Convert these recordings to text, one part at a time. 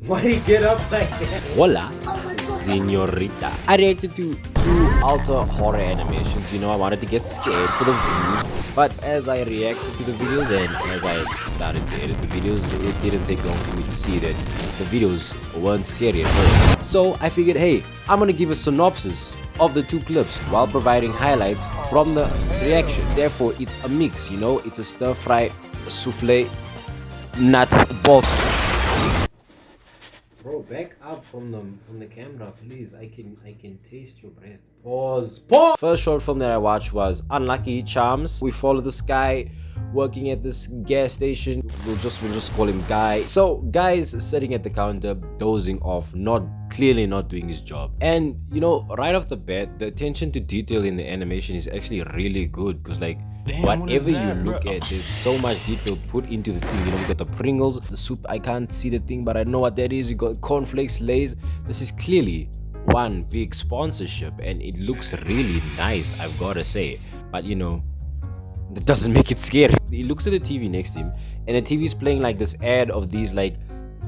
Why'd he get up like that? Hola, señorita. I reacted to two alter horror animations. You know, I wanted to get scared for the views. But as I reacted to the videos and as I started to edit the videos, it didn't take long for me to see that the videos weren't scary at all. So I figured, hey, I'm gonna give a synopsis of the two clips while providing highlights from the reaction. Therefore, it's a mix, you know, it's a stir-fry, souffle, nuts, balls. Bro, back up from the camera, please. I can taste your breath. Pause. First short film that I watched was Unlucky Charms. We follow this guy working at this gas station. We'll just call him Guy. So Guy is sitting at the counter, dozing off, clearly not doing his job. And you know, right off the bat, the attention to detail in the animation is actually really good, because like, whatever you look at, there's so much detail put into the thing. You know, we got the Pringles, the soup. I can't see the thing, but I know what that is. You got cornflakes, Lay's. This is clearly one big sponsorship, and it looks really nice, I've gotta say. But you know, that doesn't make it scary. He looks at the TV next to him, and the TV is playing like this ad of these like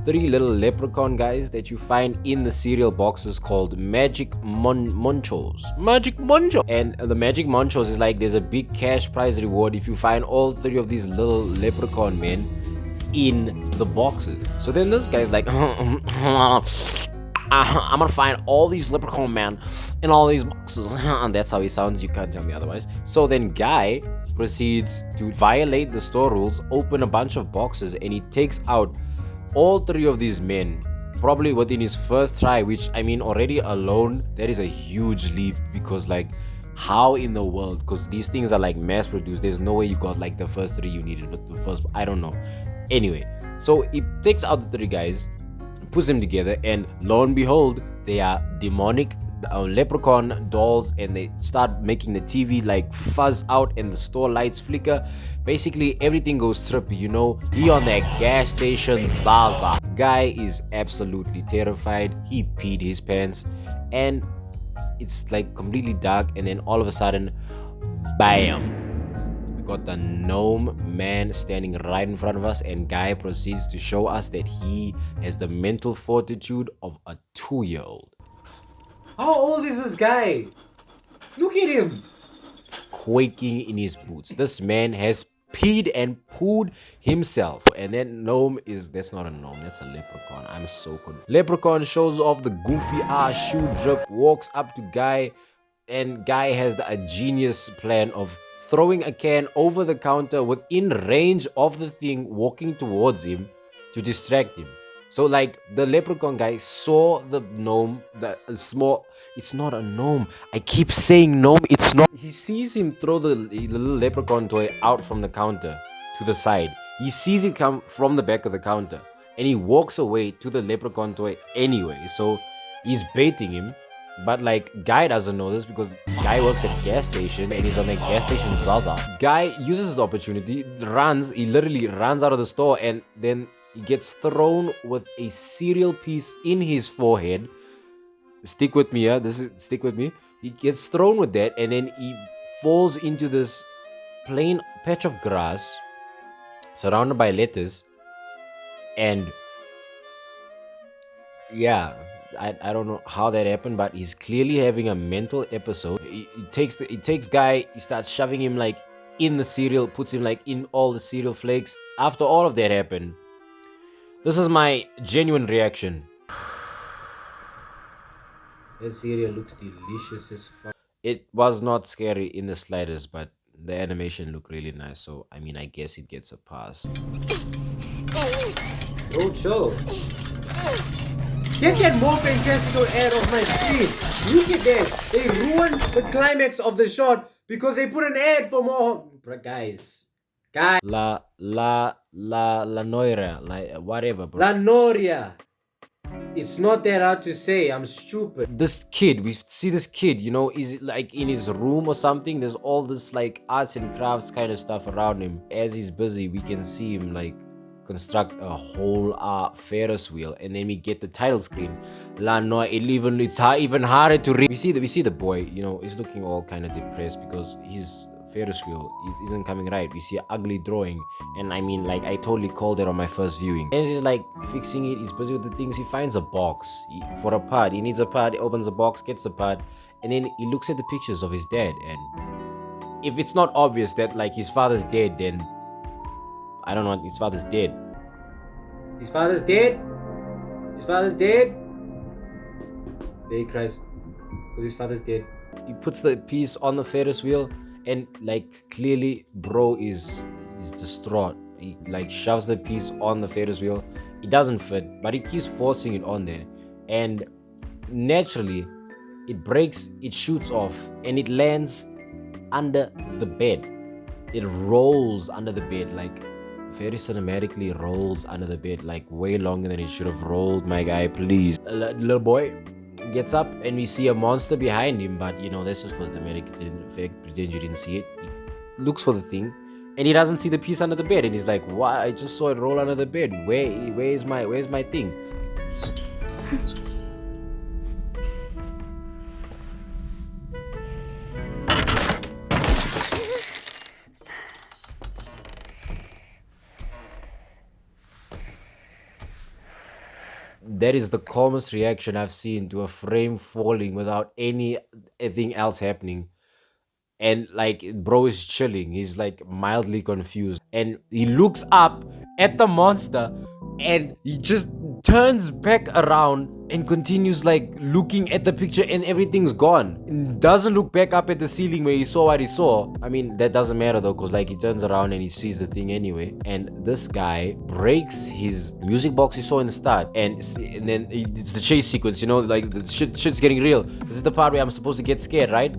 3 little leprechaun guys that you find in the cereal boxes called Magic Munchos. Magic Munchos. And the Magic Munchos is like, there's a big cash prize reward if you find all 3 of these little leprechaun men in the boxes. So then this guy's like, I'm gonna find all these leprechaun men in all these boxes. And that's how he sounds, you can't tell me otherwise. So then Guy proceeds to violate the store rules, open a bunch of boxes, and he takes out all 3 of these men probably within his first try, which I mean, already alone, that is a huge leap, because like, how in the world, because these things are like mass produced, there's no way you got like the first 3 you needed, but the first, I don't know. Anyway, so he takes out the 3 guys, puts them together, and lo and behold, they are demonic leprechaun dolls, and they start making the TV like fuzz out and the store lights flicker. Basically everything goes trippy, you know. He on that gas station Zaza. Guy is absolutely terrified. He peed his pants, and it's like completely dark, and then all of a sudden, bam, we got the gnome man standing right in front of us, and Guy proceeds to show us that he has the mental fortitude of a 2-year-old. How old is this guy? Look at him. Quaking in his boots. This man has peed and pooed himself. And that gnome that's not a gnome, that's a leprechaun. I'm so confused. Leprechaun shows off the goofy ass shoe drip, walks up to Guy, and Guy has a genius plan of throwing a can over the counter within range of the thing walking towards him to distract him. So like, the leprechaun guy saw the gnome, it's not a gnome. I keep saying gnome, it's not. He sees him throw the little leprechaun toy out from the counter to the side. He sees it come from the back of the counter, and he walks away to the leprechaun toy anyway. So he's baiting him, but like, Guy doesn't know this because Guy works at a gas station and he's on the gas station Zaza. Guy uses his opportunity, he literally runs out of the store, and then he gets thrown with a cereal piece in his forehead. Stick with me, stick with me. He gets thrown with that, and then he falls into this plain patch of grass surrounded by lettuce. And yeah, I don't know how that happened, but he's clearly having a mental episode. He takes Guy, he starts shoving him like in the cereal, puts him like in all the cereal flakes. After all of that happened, this is my genuine reaction. That cereal looks delicious as fuck. It was not scary in the slightest, but the animation looked really nice, so I mean, I guess it gets a pass. Bro, chill. Get that more fantastical ad off my screen. Look at that. They ruined the climax of the shot because they put an ad for more. Bro, guys. La Noira, like whatever, bro. La Noria. It's not that hard to say. I'm stupid. This kid, we see this kid, you know, is like in his room or something. There's all this like arts and crafts kind of stuff around him. As he's busy, we can see him like construct a whole Ferris wheel, and then we get the title screen. La Noira. It's even harder to read. We see the boy, you know, he's looking all kind of depressed because his Ferris wheel isn't coming right. We see an ugly drawing, and I mean, like, I totally called it on my first viewing. And he's like fixing it. He's busy with the things. He finds a box for a part. He needs a part. He opens the box, gets the part, and then he looks at the pictures of his dad. And if it's not obvious that like his father's dead, then I don't know. His father's dead. His father's dead. His father's dead. There he cries because his father's dead. He puts the piece on the Ferris wheel, and like clearly bro is distraught. He like shoves the piece on the Ferris wheel. It doesn't fit, but he keeps forcing it on there, and naturally it breaks, it shoots off, and it lands under the bed. It rolls under the bed, like very cinematically rolls under the bed, like way longer than it should have rolled, my guy. Please. A little boy gets up, and we see a monster behind him, but you know, that's just for the dramatic effect. Pretend you didn't see it. He looks for the thing, and he doesn't see the piece under the bed, and he's like, "Why? I just saw it roll under the bed. Where's my thing?" That is the calmest reaction I've seen to a frame falling without anything else happening. And like bro is chilling. He's like mildly confused. And he looks up at the monster, and he just turns back around and continues like looking at the picture, and everything's gone. And doesn't look back up at the ceiling where he saw what he saw. I mean, that doesn't matter though, because like he turns around and he sees the thing anyway. And this guy breaks his music box he saw in the start, and then it's the chase sequence, you know, like the shit's getting real. This is the part where I'm supposed to get scared, right?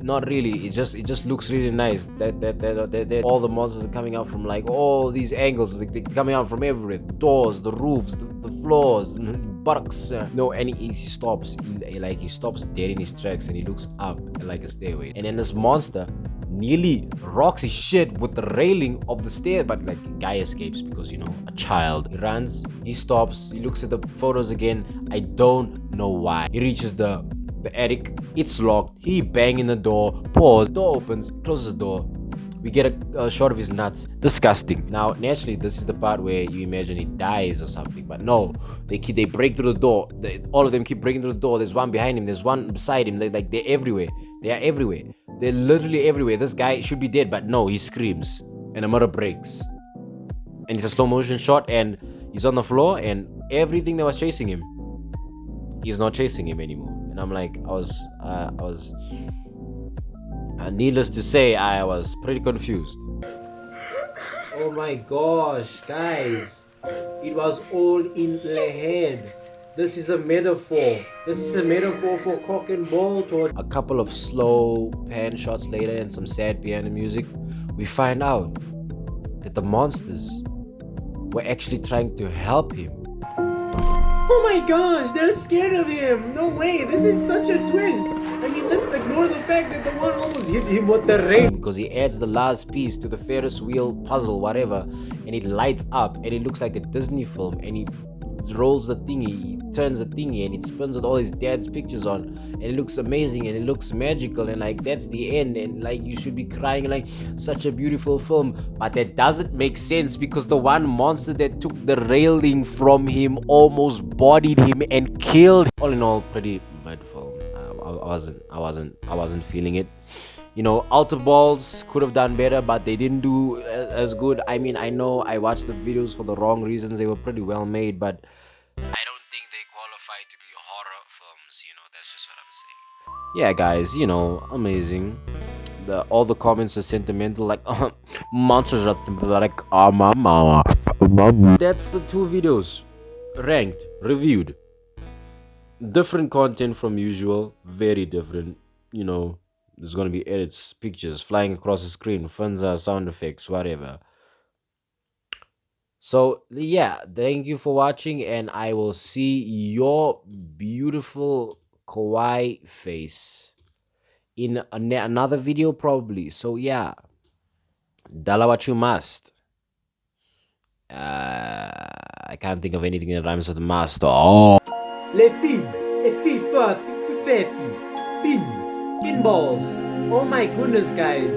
Not really. It just looks really nice. That all the monsters are coming out from like all these angles. They're coming out from everywhere. The doors, the roofs, the floors, buttocks. No, and he stops. He stops dead in his tracks, and he looks up like a stairway. And then this monster nearly rocks his shit with the railing of the stair, but like guy escapes because, you know, a child. He runs. He stops. He looks at the photos again. I don't know why. He reaches the attic. It's locked. He bang in the door. Pause. Door opens. Closes the door. We get a shot of his nuts. Disgusting. Now, naturally, this is the part where you imagine he dies or something, but no. They break through the door. All of them keep breaking through the door. There's one behind him. There's one beside him. They're everywhere. They are everywhere. They're literally everywhere. This guy should be dead, but no, he screams, and the motor breaks. And it's a slow motion shot, and he's on the floor, and everything that was chasing him is not chasing him anymore. And I'm like, needless to say, I was pretty confused. Oh my gosh, guys. It was all in the head. This is a metaphor. This is a metaphor for cock and ball torture. A couple of slow pan shots later and some sad piano music, we find out that the monsters were actually trying to help him. Oh my gosh, they're scared of him. No way, this is such a twist. I mean, let's ignore the fact that the one almost hit him with the rain. Because he adds the last piece to the Ferris wheel puzzle, whatever, and it lights up, and it looks like a Disney film, and he rolls the thingy, he turns the thingy, and it spins with all his dad's pictures on, and it looks amazing, and it looks magical, and like that's the end, and like you should be crying, like such a beautiful film. But that doesn't make sense, because the one monster that took the railing from him almost bodied him and killed. All in all, pretty bad film. I wasn't feeling it. You know, Alter Balls could have done better, but they didn't do as good. I mean, I know I watched the videos for the wrong reasons. They were pretty well made, but I don't think they qualify to be horror films. You know, that's just what I'm saying. Yeah, guys, you know, amazing. All the comments are sentimental, like monsters are like mama. That's the two videos, ranked, reviewed. Different content from usual, very different. You know, there's gonna be edits, pictures flying across the screen, funza, sound effects, whatever. So yeah, thank you for watching, and I will see your beautiful kawaii face in another video probably. So yeah, dala what you must. I can't think of anything that rhymes with master. Oh. Les filles, fin balls. Oh my goodness, guys.